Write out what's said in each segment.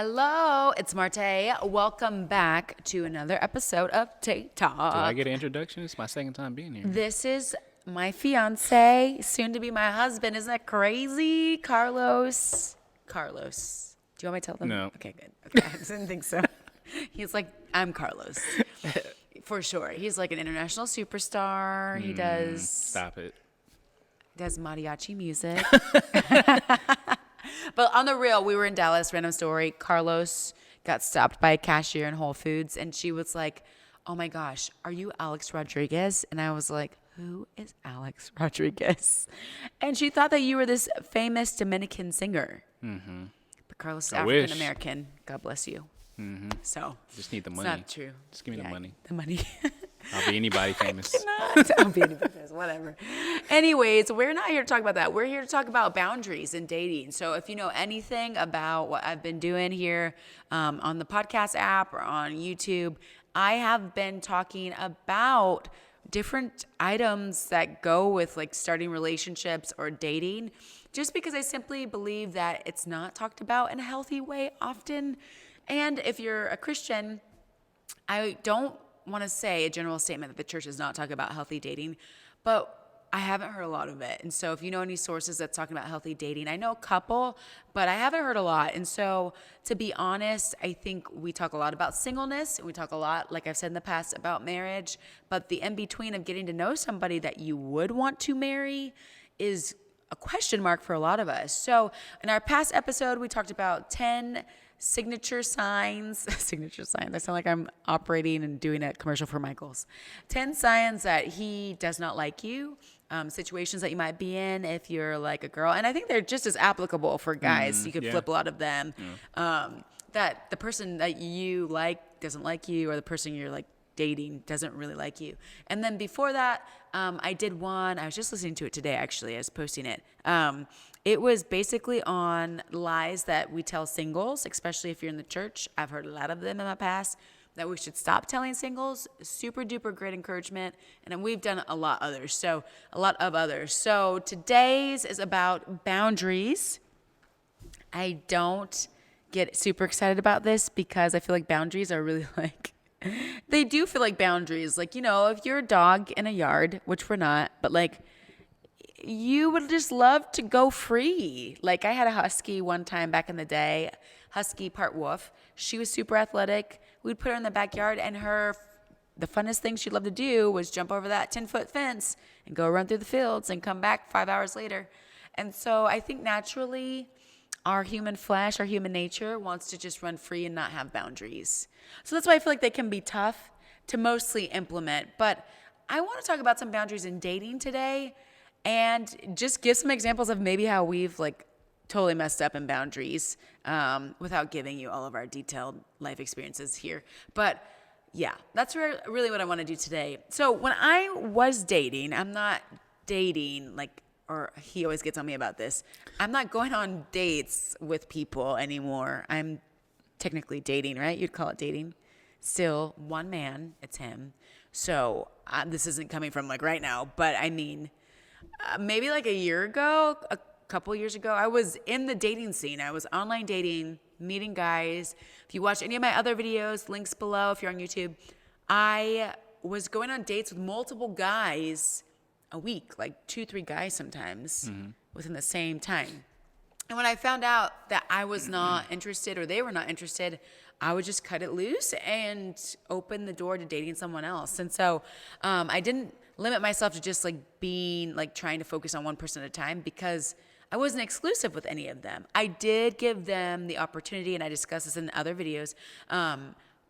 Hello, it's Martay. Welcome back to another episode of Tay Talk. Do I get an introduction? It's my second time being here. This is my fiance, soon to be my husband. Isn't that crazy? Carlos. Do you want me to tell them? No. Okay, good. Okay, I didn't think so. He's like, I'm Carlos. For sure. He's like an international superstar. He does Stop it. mariachi music. But on the real, we were in Dallas, random story. Carlos got stopped by a cashier in Whole Foods, and she was like, oh my gosh, are you Alex Rodriguez? And I was like, who is Alex Rodriguez? And she thought that you were this famous Dominican singer. Mm-hmm. But Carlos is African American. God bless you. Mm-hmm. So just need the money. It's not true. Just give me the money. The money. I'll be anybody famous. I'll be anybody famous. Whatever. Anyways, we're not here to talk about that. We're here to talk about boundaries and dating. So if you know anything about what I've been doing here on the podcast app or on YouTube, I have been talking about different items that go with like starting relationships or dating, just because I simply believe that it's not talked about in a healthy way often. And if you're a Christian, I don't want to say a general statement that the church does not talk about healthy dating, but I haven't heard a lot of it. And so if you know any sources that's talking about healthy dating, I know a couple, but I haven't heard a lot. And so to be honest, I think we talk a lot about singleness, and we talk a lot, like I've said in the past, about marriage, but the in-between of getting to know somebody that you would want to marry is a question mark for a lot of us. So in our past episode, we talked about 10 signature signs. I sound like I'm operating and doing a commercial for Michaels. 10 signs that he does not like you. Situations that you might be in if you're like a girl. And I think they're just as applicable for guys. You could flip a lot of them. Yeah. That the person that you like doesn't like you, or the person you're like dating doesn't really like you. And then before that, I did one. I was just listening to it today, actually. I was posting it. It was basically on lies that we tell singles, especially if you're in the church. I've heard a lot of them in my past, that we should stop telling singles. Super duper great encouragement. And then we've done a lot of others. So today's is about boundaries. I don't get super excited about this because I feel like boundaries are really like, they do feel like boundaries. Like, you know, if you're a dog in a yard, which we're not, but like, you would just love to go free. Like, I had a husky one time back in the day, husky part wolf. She was super athletic. We'd put her in the backyard, and the funnest thing she'd love to do was jump over that 10-foot fence and go run through the fields and come back 5 hours later. And so I think naturally our human flesh, our human nature wants to just run free and not have boundaries. So that's why I feel like they can be tough to mostly implement. But I want to talk about some boundaries in dating today, and just give some examples of maybe how we've like totally messed up in boundaries without giving you all of our detailed life experiences here. But yeah, that's really what I want to do today. So when I was dating, I'm not dating like, or he always gets on me about this, I'm not going on dates with people anymore. I'm technically dating, right? You'd call it dating. Still one man, it's him. So this isn't coming from like right now, but I mean, maybe like a couple years ago, I was in the dating scene. I was online dating, meeting guys. If you watch any of my other videos, links below if you're on YouTube, I was going on dates with multiple guys a week, like 2-3 guys sometimes within the same time. And when I found out that I was not interested or they were not interested, I would just cut it loose and open the door to dating someone else. And so I didn't limit myself to just like being like trying to focus on one person at a time, because I wasn't exclusive with any of them. I did give them the opportunity, and I discussed this in other videos,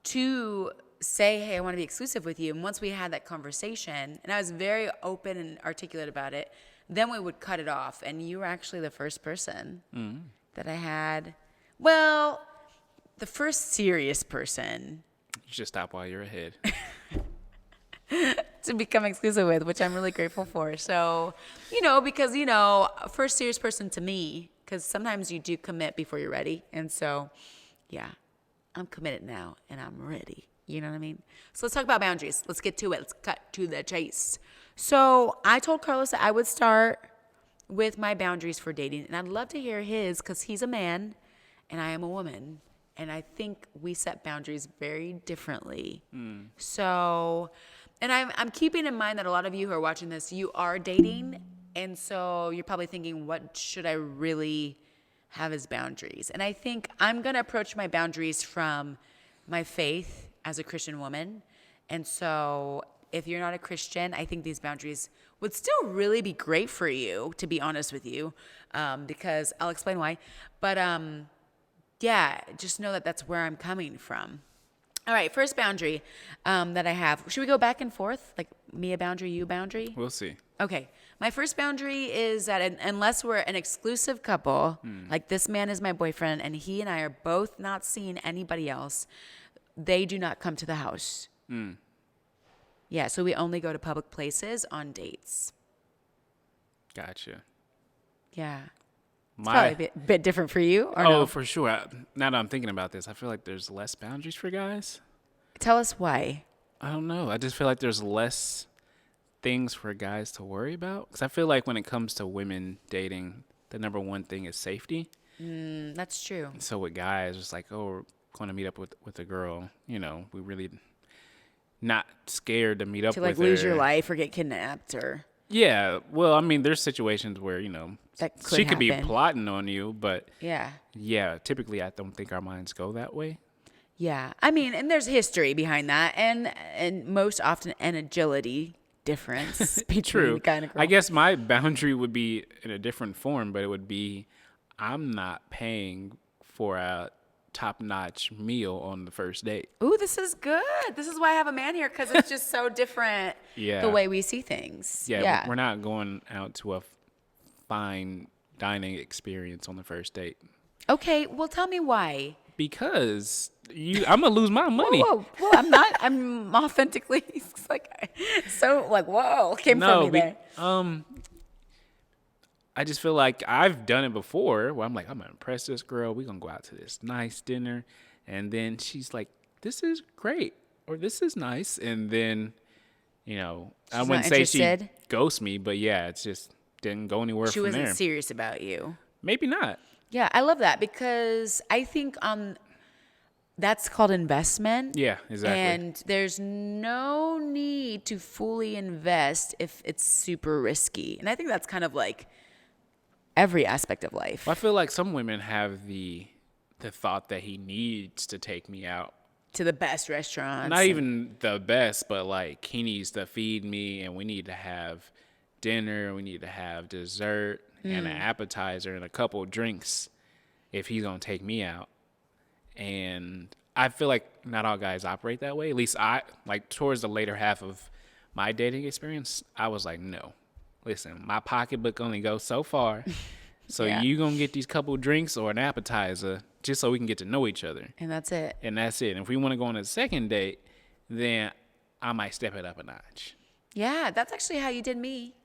to say, hey, I want to be exclusive with you. And once we had that conversation, and I was very open and articulate about it, then we would cut it off. And you were actually the first person that I had. Well, the first serious person. You should stop while you're ahead. To become exclusive with, which I'm really grateful for. So, because, first serious person to me, because sometimes you do commit before you're ready. And so, yeah, I'm committed now and I'm ready. You know what I mean? So let's talk about boundaries. Let's get to it. Let's cut to the chase. So I told Carlos that I would start with my boundaries for dating, and I'd love to hear his, because he's a man and I am a woman. And I think we set boundaries very differently. So, and I'm keeping in mind that a lot of you who are watching this, you are dating. And so you're probably thinking, what should I really have as boundaries? And I think I'm going to approach my boundaries from my faith as a Christian woman. And so if you're not a Christian, I think these boundaries would still really be great for you, to be honest with you, because I'll explain why. But yeah, just know that that's where I'm coming from. All right, first boundary that I have. Should we go back and forth? Like me a boundary, you a boundary? We'll see. Okay. My first boundary is that unless we're an exclusive couple, like this man is my boyfriend and he and I are both not seeing anybody else, they do not come to the house. Yeah, so we only go to public places on dates. Gotcha. Yeah. It's probably a bit different for you, or no? For sure. Now that I'm thinking about this, I feel like there's less boundaries for guys. Tell us why. I don't know. I just feel like there's less things for guys to worry about. Because I feel like when it comes to women dating, the number one thing is safety. That's true. So with guys, it's like, oh, we're going to meet up with a girl. We really not scared to meet up with her. To lose your life or get kidnapped or... Yeah. Well, I mean, there's situations where, that she could be happen. plotting on you, but yeah, typically I don't think our minds go that way. Yeah. I mean, and there's history behind that and most often an agility difference between True. guy and a girl. I guess my boundary would be in a different form, but it would be I'm not paying for a top-notch meal on the first date. Ooh, this is good. This is why I have a man here, because it's just so different the way we see things. Yeah, we're not going out to a fine dining experience on the first date. Okay, well, tell me why. Because I'm gonna lose my money. Whoa. Well, I'm not. I'm authentically whoa, came from me there. I just feel like I've done it before where I'm like, I'm gonna impress this girl. We're gonna go out to this nice dinner, and then she's like, "This is great," or "This is nice," and then, I wouldn't say she ghosts me, but yeah, it's just didn't go anywhere she from there. Wasn't serious about you. Maybe not. Yeah, I love that because I think that's called investment. Yeah, exactly. And there's no need to fully invest if it's super risky. And I think that's kind of like every aspect of life. Well, I feel like some women have the thought that he needs to take me out to the best restaurants. Not even the best, but like he needs to feed me and we need to have dinner, we need to have dessert and an appetizer and a couple of drinks if he's going to take me out. And I feel like not all guys operate that way. At least towards the later half of my dating experience, I was like, no, listen, my pocketbook only goes so far. So you going to get these couple of drinks or an appetizer just so we can get to know each other. And that's it. And if we want to go on a second date, then I might step it up a notch. Yeah, that's actually how you did me.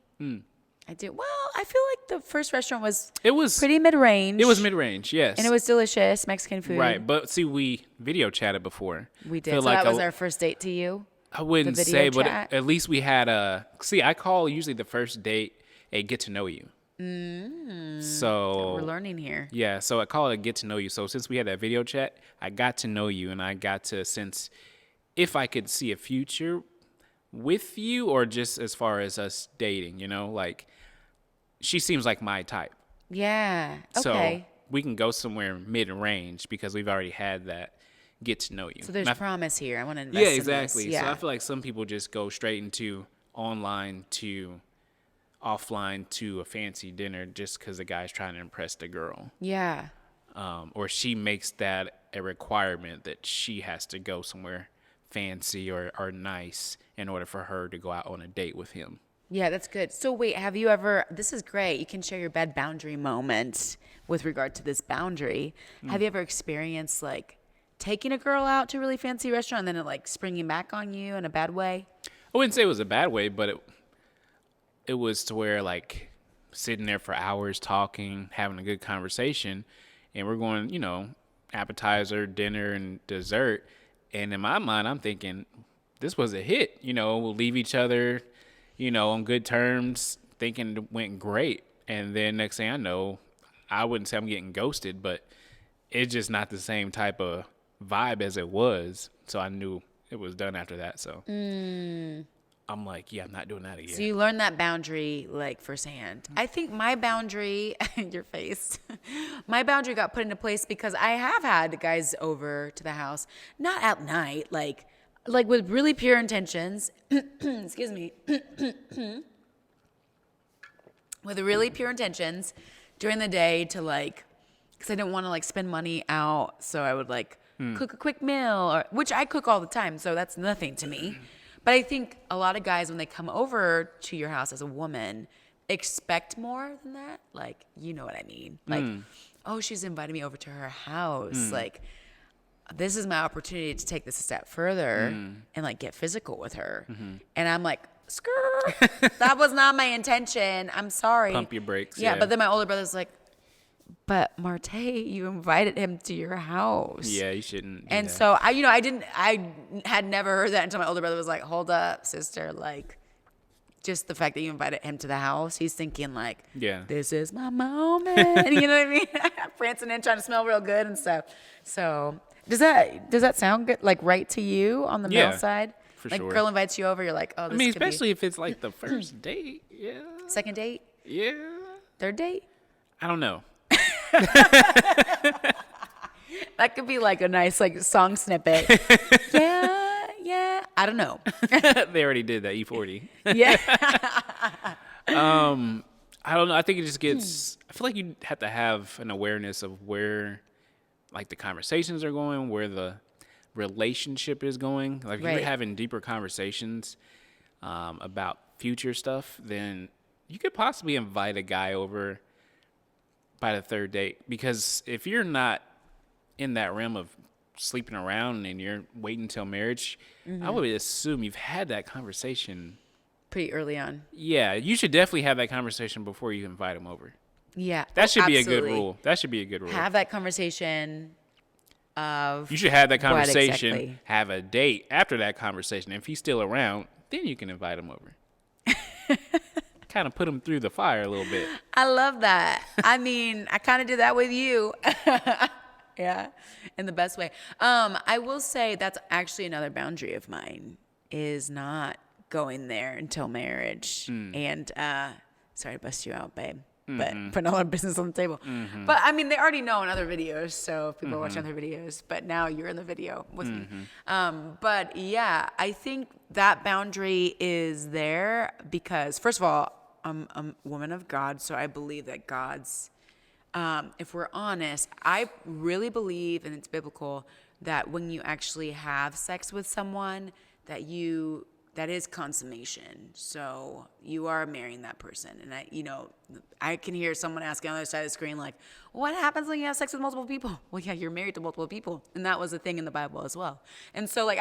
I did. Well, I feel like the first restaurant was pretty mid-range. It was mid-range, yes. And it was delicious, Mexican food. Right, but see, we video chatted before. We did. So that was our first date to you? I wouldn't say, but at least we had I call usually the first date a get to know you. So we're learning here. Yeah, so I call it a get to know you. So since we had that video chat, I got to know you and I got to sense if I could see a future with you or just as far as us dating, like she seems like my type. Yeah. So Okay. we can go somewhere mid-range because we've already had that get to know you. So there's promise here. I want to invest in exactly. This. Yeah, so I feel like some people just go straight into online to offline to a fancy dinner just because the guy's trying to impress the girl. Yeah. Or she makes that a requirement that she has to go somewhere fancy or nice in order for her to go out on a date with him. Yeah, that's good. So wait, have you ever, this is great. You can share your bad boundary moment with regard to this boundary. Have you ever experienced like taking a girl out to a really fancy restaurant and then it like springing back on you in a bad way? I wouldn't say it was a bad way, but it was to where like sitting there for hours talking, having a good conversation, and we're going, appetizer, dinner, and dessert. And in my mind, I'm thinking, this was a hit. We'll leave each other, on good terms, thinking it went great. And then next thing I know, I wouldn't say I'm getting ghosted, but it's just not the same type of vibe as it was. So I knew it was done after that. So I'm like, yeah, I'm not doing that again. So you learned that boundary like firsthand. I think my boundary, your face, my boundary got put into place because I have had guys over to the house, not at night, like with really pure intentions. Excuse me. With really pure intentions during the day to like, because I didn't want to like spend money out, so I would like cook a quick meal, which I cook all the time, so that's nothing to me. But I think a lot of guys, when they come over to your house as a woman, expect more than that. Like, you know what I mean? Like, oh, she's invited me over to her house. Like, this is my opportunity to take this a step further and like get physical with her. And I'm like, skirt, that was not my intention. I'm sorry. Pump your brakes. Yeah, but then my older brother's like, but Martay, you invited him to your house. Yeah, you shouldn't. And so I had never heard that until my older brother was like, hold up, sister. Like, just the fact that you invited him to the house, he's thinking like, this is my moment. You know what I mean? Prancing in, trying to smell real good and stuff. So does that sound good? Like right to you on the male side? For like sure. Girl invites you over, you're like, oh, this I mean, could be especially if it's like the first date. Yeah. second date, Yeah. third date. I don't know. That could be like a nice like song snippet. yeah. I don't know. They already did that E40. Yeah. I don't know. I think it just gets. I feel like you have to have an awareness of where, like, the conversations are going, where the relationship is going. Like, if you're having deeper conversations about future stuff, then you could possibly invite a guy over by the third date. Because if you're not in that realm of sleeping around and you're waiting until marriage, I would assume you've had that conversation Pretty early on. Yeah, you should definitely have that conversation before you invite them over. Yeah. That should be a absolutely. good rule. That should be a good rule. Have that conversation of You should have that conversation, exactly? have a date after that conversation. If he's still around, then you can invite him over. Kind of put him through the fire a little bit. I love that. I mean, I kind of did that with you. Yeah, in the best way. I will say that's actually another boundary of mine is not going there until marriage. And sorry to bust you out, babe, but putting all our business on the table. But I mean, they already know in other videos, so if people are watching other videos, but now you're in the video with me. But yeah, I think that boundary is there because, first of all, I'm a woman of God, so I believe that God's, if we're honest, I really believe, and it's biblical, that when you actually have sex with someone, that is consummation. So you are marrying that person. And I can hear someone asking on the other side of the screen, like, what happens when you have sex with multiple people? Well, yeah, you're married to multiple people. And that was a thing in the Bible as well. And so like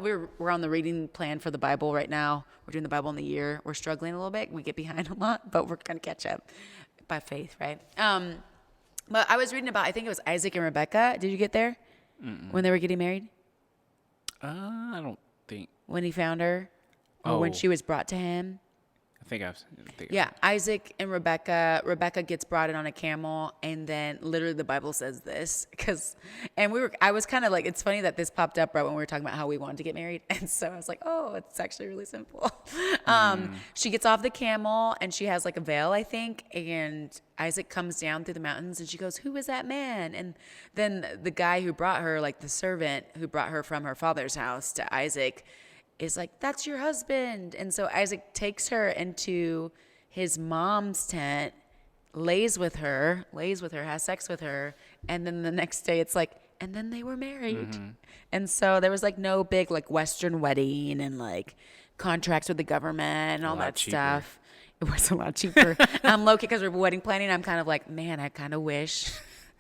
we're on the reading plan for the Bible right now. We're doing the Bible in the year. We're struggling a little bit. We get behind a lot, but we're going to catch up by faith, right? But I was reading about, I think it was Isaac and Rebecca. Did you get there? When they were getting married? I don't think. When he found her? Or when she was brought to him? I think I've. Yeah, Isaac and Rebecca. Rebecca gets brought in on a camel, and then literally the Bible says this I was kind of like, it's funny that this popped up right when we were talking about how we wanted to get married, and so I was like, oh, it's actually really simple. She gets off the camel, and she has like a veil, I think, and Isaac comes down through the mountains, and she goes, who is that man? And then the guy who brought her, like the servant who brought her from her father's house to Isaac, is like, that's your husband. And so Isaac takes her into his mom's tent, lays with her, has sex with her. And then the next day it's like, and then they were married. And so there was like no big like Western wedding and like contracts with the government and all that stuff. It was a lot cheaper. Low-key, because we're wedding planning, I'm kind of like, man, I kind of wish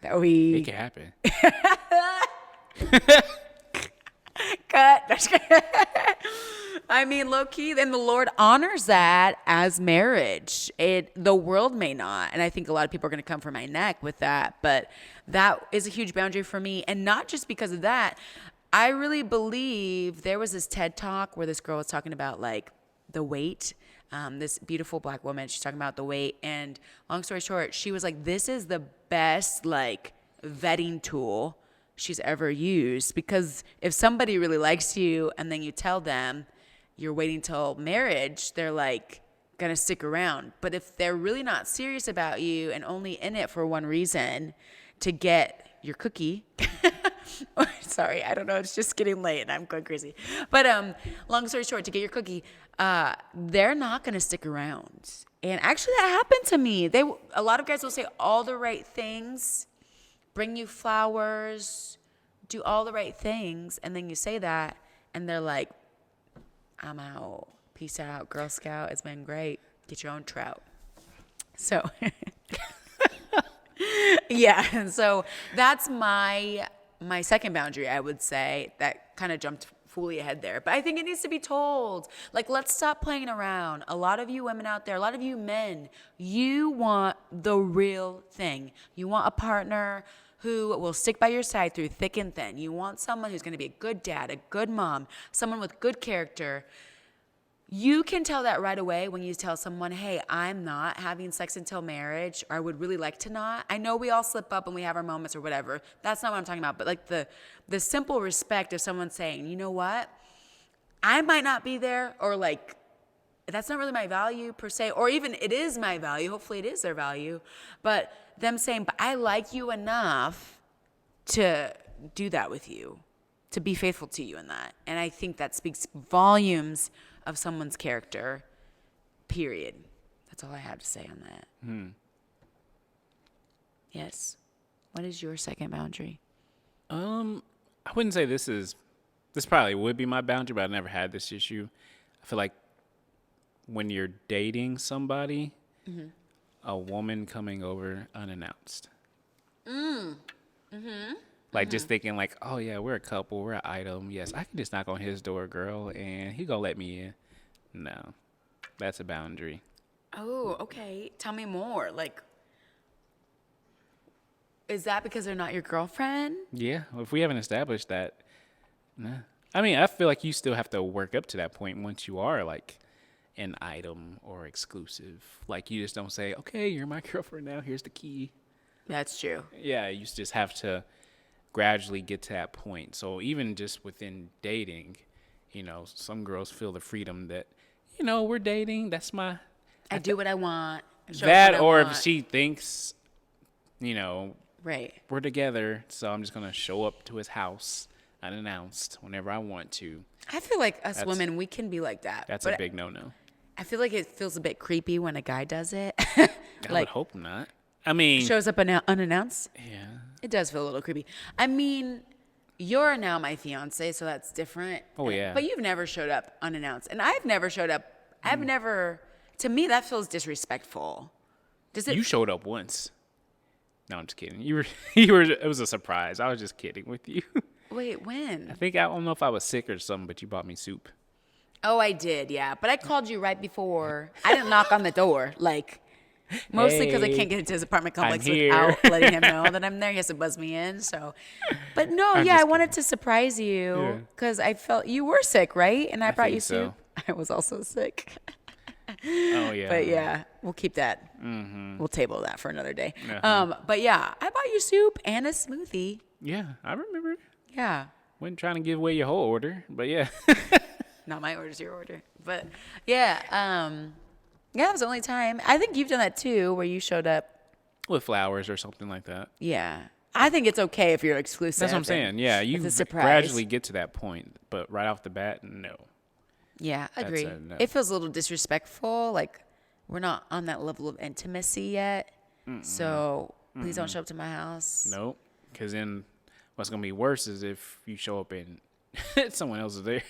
that we... It can happen. Cut. I mean, low key, then the Lord honors that as marriage. The world may not, and I think a lot of people are going to come for my neck with that. But that is a huge boundary for me, and not just because of that. I really believe there was this TED Talk where this girl was talking about like the weight. This beautiful black woman, she's talking about the weight, and long story short, she was like, "This is the best like vetting tool she's ever used. Because if somebody really likes you and then you tell them you're waiting till marriage, they're like gonna stick around. But if they're really not serious about you and only in it for one reason, to get your cookie, sorry, I don't know, it's just getting late and I'm going crazy. But long story short, to get your cookie, they're not gonna stick around. And actually that happened to me. A lot of guys will say all the right things, bring you flowers, do all the right things, and then you say that and they're like, I'm out. Peace out, Girl Scout. It's been great. Get your own trout. So, yeah. So that's my second boundary, I would say, that kind of jumped fully ahead there. But I think it needs to be told. Like, let's stop playing around. A lot of you women out there, a lot of you men, you want the real thing. You want a partner who will stick by your side through thick and thin. You want someone who's going to be a good dad, a good mom, someone with good character. You can tell that right away when you tell someone, hey, I'm not having sex until marriage, or I would really like to not. I know we all slip up and we have our moments or whatever. That's not what I'm talking about. But like the simple respect of someone saying, you know what? I might not be there, or like, that's not really my value per se, or even it is my value. Hopefully it is their value. But them saying, but I like you enough to do that with you, to be faithful to you in that. And I think that speaks volumes of someone's character, period. That's all I have to say on that. Yes. What is your second boundary? I wouldn't say this probably would be my boundary, but I never had this issue. I feel like when you're dating somebody, a woman coming over unannounced. Like just thinking like, oh yeah, we're a couple, we're an item. Yes, I can just knock on his door, girl, and he gonna let me in. No, that's a boundary. Oh, okay. Tell me more. Like, is that because they're not your girlfriend? Yeah, if we haven't established that, nah. I mean, I feel like you still have to work up to that point once you are like an item or exclusive. Like you just don't say, okay, you're my girlfriend now, here's the key. That's true. Yeah, you just have to gradually get to that point. So even just within dating, some girls feel the freedom that, we're dating. That's I do what I want. That, or if she thinks, right, we're together, so I'm just going to show up to his house unannounced whenever I want to. I feel like us women, we can be like that. That's a big no-no. I feel like it feels a bit creepy when a guy does it. I would hope not. I mean, shows up unannounced. Yeah. It does feel a little creepy. I mean, you're now my fiance, so that's different. Oh, yeah. But you've never showed up unannounced. And I've never showed up. To me, that feels disrespectful. You showed up once. No, I'm just kidding. You were, it was a surprise. I was just kidding with you. Wait, when? I don't know if I was sick or something, but you bought me soup. Oh, I did, yeah. But I called you right before. I didn't knock on the door. Like, mostly because I can't get into his apartment complex without letting him know that I'm there. He has to buzz me in. So, but no, I wanted to surprise you because I felt you were sick, right? And I brought you soup. I was also sick. Oh yeah. But yeah, we'll keep that. We'll table that for another day. Uh-huh. But yeah, I bought you soup and a smoothie. Yeah, I remember. Yeah. Wasn't trying to give away your whole order, but yeah. Not my order's your order. But yeah, that was the only time. I think you've done that too, where you showed up with flowers or something like that. Yeah. I think it's okay if you're exclusive. That's what I'm saying. Yeah, you gradually get to that point, but right off the bat, no. Yeah, agree. No. It feels a little disrespectful. Like, we're not on that level of intimacy yet. So please don't show up to my house. Nope. Because then what's going to be worse is if you show up and someone else is there.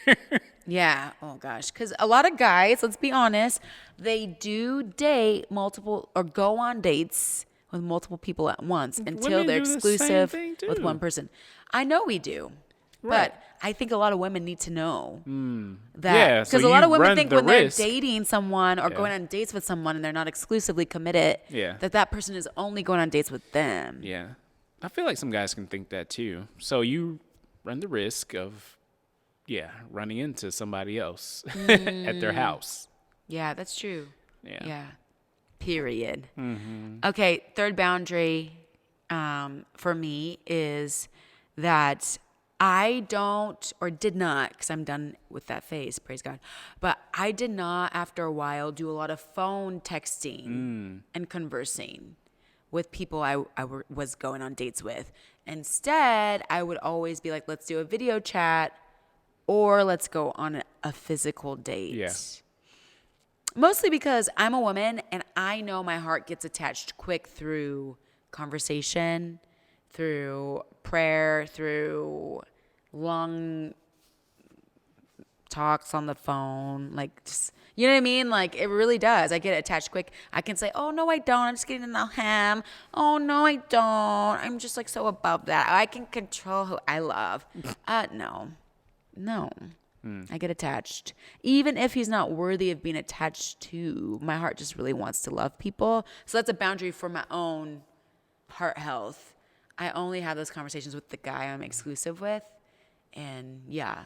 Yeah. Oh, gosh. Because a lot of guys, let's be honest, they do date multiple or go on dates with multiple people at once until they're exclusive with one person. I know we do. Right. But I think a lot of women need to know that. Yeah, because so a lot of you women run think the when risk. they're dating someone or going on dates with someone and they're not exclusively committed, that person is only going on dates with them. Yeah. I feel like some guys can think that too. So you run the risk of, running into somebody else at their house. Yeah, that's true. Yeah. Yeah. Period. Okay, third boundary. for me is that I don't, or did not, because I'm done with that phase, praise God. But I did not, after a while, do a lot of phone texting and conversing with people was going on dates with. Instead, I would always be like, let's do a video chat or let's go on a physical date. Yeah. Mostly because I'm a woman and I know my heart gets attached quick through conversation, through prayer, through long talks on the phone. Like, just, you know what I mean? Like, it really does. I get attached quick. I can say, oh, no, I don't. I'm just getting to know him. Oh, no, I don't. I'm just like so above that. I can control who I love. No. I get attached. Even if he's not worthy of being attached to, my heart just really wants to love people. So that's a boundary for my own heart health. I only have those conversations with the guy I'm exclusive with. And yeah.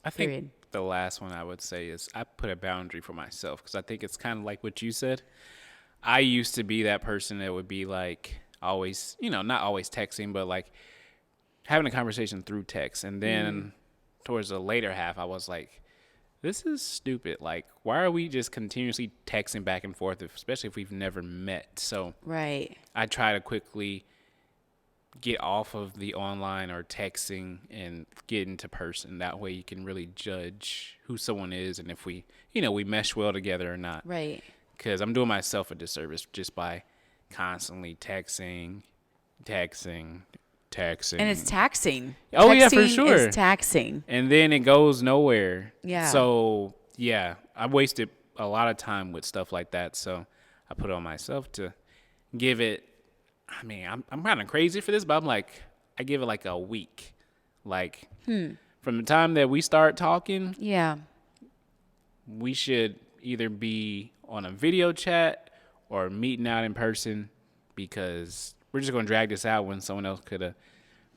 I think Period. the last one I would say is I put a boundary for myself because I think it's kind of like what you said. I used to be that person that would be like always, not always texting, but like having a conversation through text. And then towards the later half, I was like, this is stupid. Like, why are we just continuously texting back and forth, especially if we've never met? So Right. I try to quickly get off of the online or texting and get into person. That way you can really judge who someone is and if we mesh well together or not. Right. Because I'm doing myself a disservice just by constantly texting. And it's taxing. Oh, Texting yeah, for sure. Is taxing. And then it goes nowhere. Yeah. So, yeah, I wasted a lot of time with stuff like that. So I put it on myself to give it, I'm kind of crazy for this, but I'm like, I give it like a week. Like, from the time that we start talking, Yeah. we should either be on a video chat or meeting out in person because we're just going to drag this out when someone else could have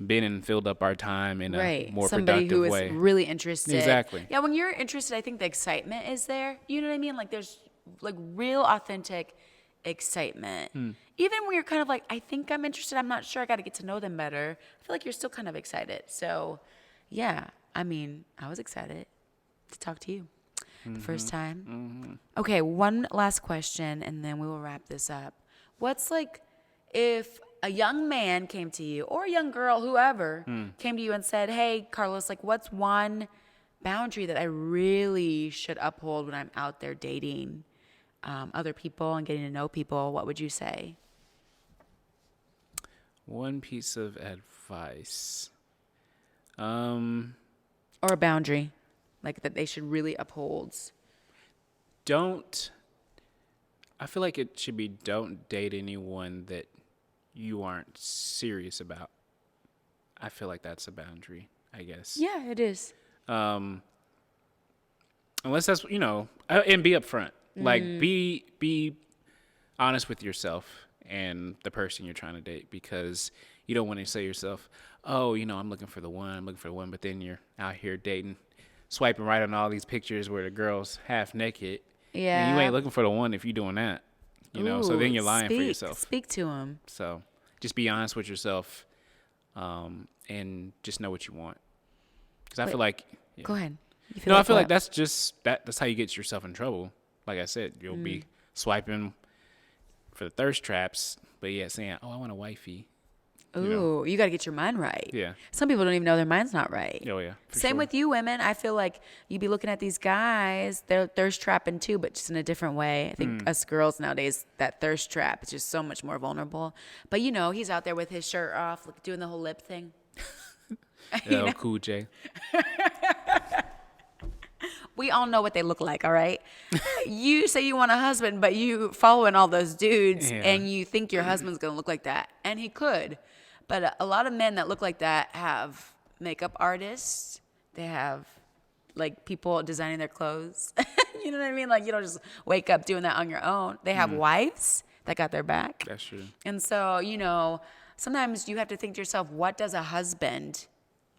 been and filled up our time in a more Somebody productive who way. is really interested. Exactly. Yeah, when you're interested, I think the excitement is there. You know what I mean? Like there's like real authentic excitement. Even when you're kind of like, I think I'm interested, I'm not sure, I got to get to know them better. I feel like you're still kind of excited. So, yeah, I was excited to talk to you the first time. Okay, one last question and then we will wrap this up. What's like if a young man came to you or a young girl, whoever, came to you and said, hey, Carlos, like what's one boundary that I really should uphold when I'm out there dating other people and getting to know people? What would you say? One piece of advice. Or a boundary like that they should really uphold? I feel like it should be don't date anyone that you aren't serious about. I feel like that's a boundary, I guess. Yeah, it is. Unless that's, and be upfront. Like be honest with yourself and the person you're trying to date, because you don't want to say to yourself, oh, I'm looking for the one, but then you're out here dating, swiping right on all these pictures where the girl's half naked. Yeah. And you ain't looking for the one if you're doing that. So then you're lying for yourself. Speak to him. So just be honest with yourself, and just know what you want. Because I feel like... Yeah. Go ahead. I feel like that's just... That's how you get yourself in trouble. Like I said, you'll be swiping for the thirst traps, but saying, oh, I want a wifey. Ooh, you got to get your mind right. Yeah. Some people don't even know their mind's not right. Oh, yeah. Same with you women. I feel like you be looking at these guys, they're thirst trapping too, but just in a different way. I think us girls nowadays, that thirst trap is just so much more vulnerable. But he's out there with his shirt off, doing the whole lip thing. Cool J. We all know what they look like, all right? You say you want a husband, but you following all those dudes and you think your husband's going to look like that. And he could. But a lot of men that look like that have makeup artists. They have people designing their clothes. You know what I mean? Like you don't just wake up doing that on your own. They have wives that got their back. That's true. And so, sometimes you have to think to yourself, what does a husband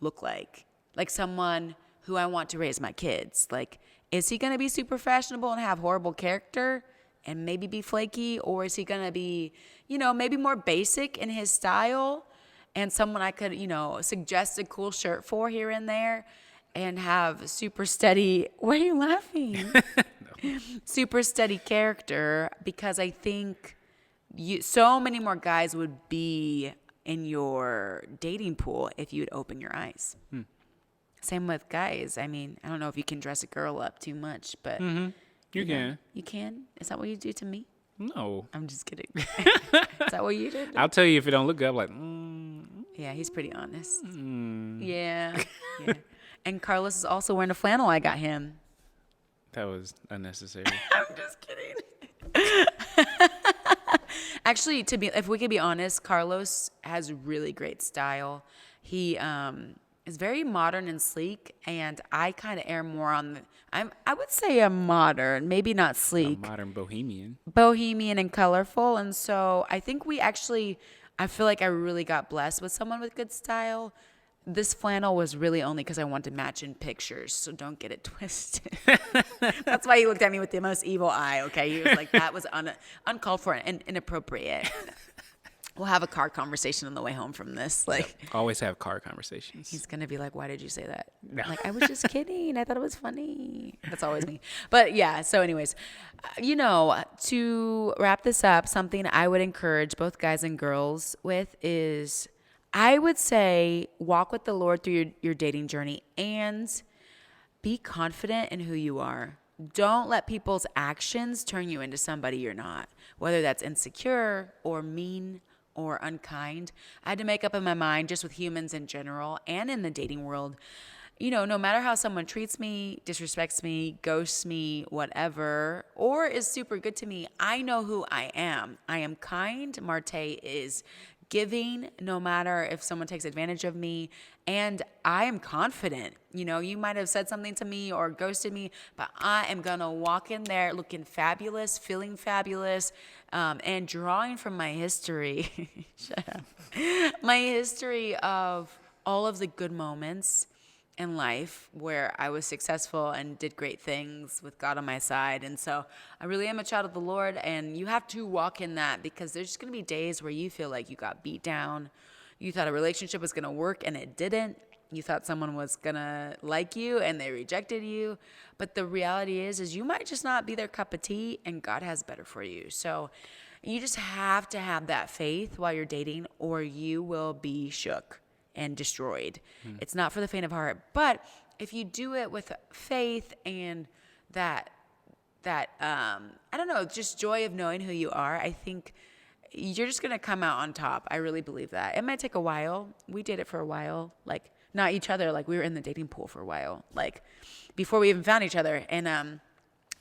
look like? Like someone who I want to raise my kids. Like, is he going to be super fashionable and have horrible character and maybe be flaky, or is he gonna be, maybe more basic in his style, and someone I could, suggest a cool shirt for here and there, and have super steady. Why are you laughing? Super steady character, because I think so many more guys would be in your dating pool if you would open your eyes. Same with guys. I mean, I don't know if you can dress a girl up too much, but you can. You can? Is that what you do to me? No. I'm just kidding. Is that what you did? I'll tell you if it don't look good. I'm like, Yeah, he's pretty honest. Yeah. And Carlos is also wearing a flannel I got him. That was unnecessary. I'm just kidding. Actually, if we could be honest, Carlos has really great style. He is very modern and sleek, and I kind of err more on I would say a modern, maybe not sleek. A modern bohemian. Bohemian and colorful, and so I think I feel like I really got blessed with someone with good style. This flannel was really only because I wanted to match in pictures, so don't get it twisted. That's why he looked at me with the most evil eye, okay? He was like, that was uncalled for and inappropriate. We'll have a car conversation on the way home from this. Always have car conversations. He's going to be like, why did you say that? No. I was just kidding. I thought it was funny. That's always me. But yeah, so anyways, to wrap this up, something I would encourage both guys and girls with is, I would say, walk with the Lord through your dating journey and be confident in who you are. Don't let people's actions turn you into somebody you're not, whether that's insecure or mean or unkind. I had to make up in my mind, just with humans in general and in the dating world, no matter how someone treats me, disrespects me, ghosts me, whatever, or is super good to me, I know who I am. I am kind. Martay is giving, no matter if someone takes advantage of me, and I am confident. You might have said something to me or ghosted me, but I am gonna walk in there looking fabulous, feeling fabulous, and drawing from my history. Shut up. My history of all of the good moments in life where I was successful and did great things with God on my side. And so I really am a child of the Lord, and you have to walk in that, because there's just going to be days where you feel like you got beat down. You thought a relationship was going to work and it didn't. You thought someone was going to like you and they rejected you. But the reality is you might just not be their cup of tea, and God has better for you. So you just have to have that faith while you're dating, or you will be shook and destroyed. It's not for the faint of heart. But if you do it with faith and that I don't know, just joy of knowing who you are, I think you're just gonna come out on top. I really believe that. It might take a while. We did it for a while, not each other, we were in the dating pool for a while, before we even found each other. And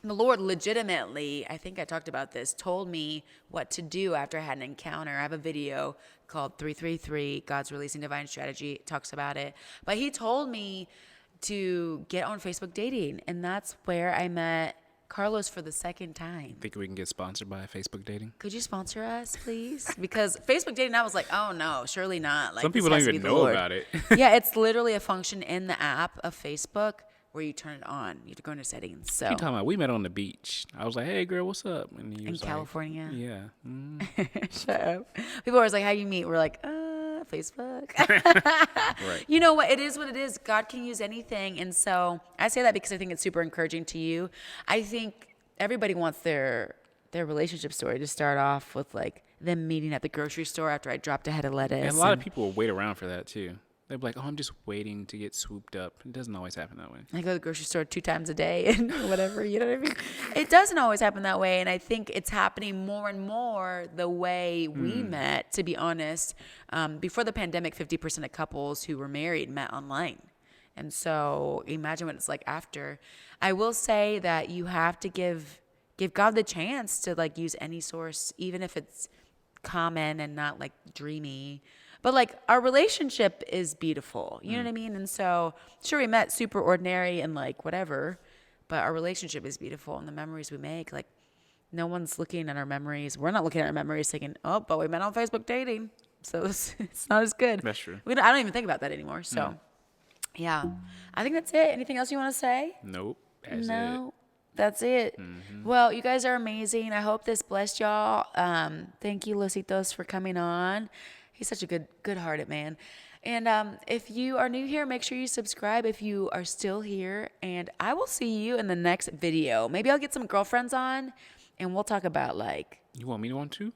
the Lord legitimately, I think I talked about this, told me what to do after I had an encounter. I have a video called 333, God's Releasing Divine Strategy. It talks about it. But he told me to get on Facebook dating, and that's where I met Carlos for the second time. Think we can get sponsored by Facebook dating? Could you sponsor us, please? Because Facebook dating, I was like, oh no, surely not. Some people don't even know about it. Yeah, it's literally a function in the app of Facebook where you turn it on. You have to go into settings. So you talking about? We met on the beach. I was like, "Hey, girl, what's up?" And he was in California. Yeah. Shut up. People are always like, "How you meet?" We're like, Facebook. Right. You know what? It is what it is. God can use anything, and so I say that because I think it's super encouraging to you. I think everybody wants their relationship story to start off with them meeting at the grocery store after I dropped a head of lettuce. And a lot of people will wait around for that too. They're like, "Oh, I'm just waiting to get swooped up." It doesn't always happen that way. I go to the grocery store 2 times a day and whatever, you know what I mean? It doesn't always happen that way, and I think it's happening more and more the way we met, to be honest. Before the pandemic, 50% of couples who were married met online. And so imagine what it's like after. I will say that you have to give God the chance to use any source, even if it's common and not dreamy. But our relationship is beautiful. You know what I mean? And so sure, we met super ordinary and whatever, but our relationship is beautiful, and the memories we make, no one's looking at our memories. We're not looking at our memories thinking, oh, but we met on Facebook dating, so it's not as good. That's true. I don't even think about that anymore. So yeah, I think that's it. Anything else you want to say? Nope. That's no. it. That's it. Well, you guys are amazing. I hope this blessed y'all. Thank you, Lositos, for coming on. He's such a good-hearted man. And if you are new here, make sure you subscribe if you are still here. And I will see you in the next video. Maybe I'll get some girlfriends on, and we'll talk about like. You want me to want to?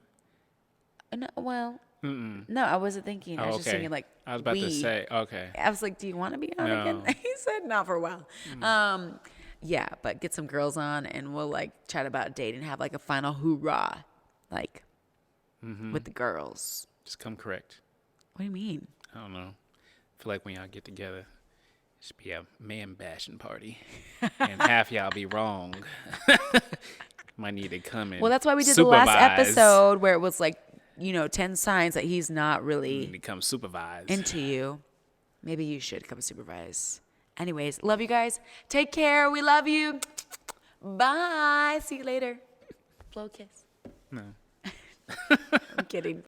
No, well, no, I wasn't thinking. I was just thinking like. I was about to say, okay. I was like, do you want to be on again? He said, not for a while. Yeah, but get some girls on and we'll like chat about dating, have like a final hoorah, like with the girls. Just come correct. What do you mean? I don't know. I feel like when y'all get together, it should be a man bashing party. And half y'all be wrong. Might need to come in. Well, that's why we did supervise. the last episode where it was like, 10 signs that he's not really need to come supervise. into you. Maybe you should come supervise. Anyways, love you guys. Take care. We love you. Bye. See you later. Blow a kiss. No. I'm kidding.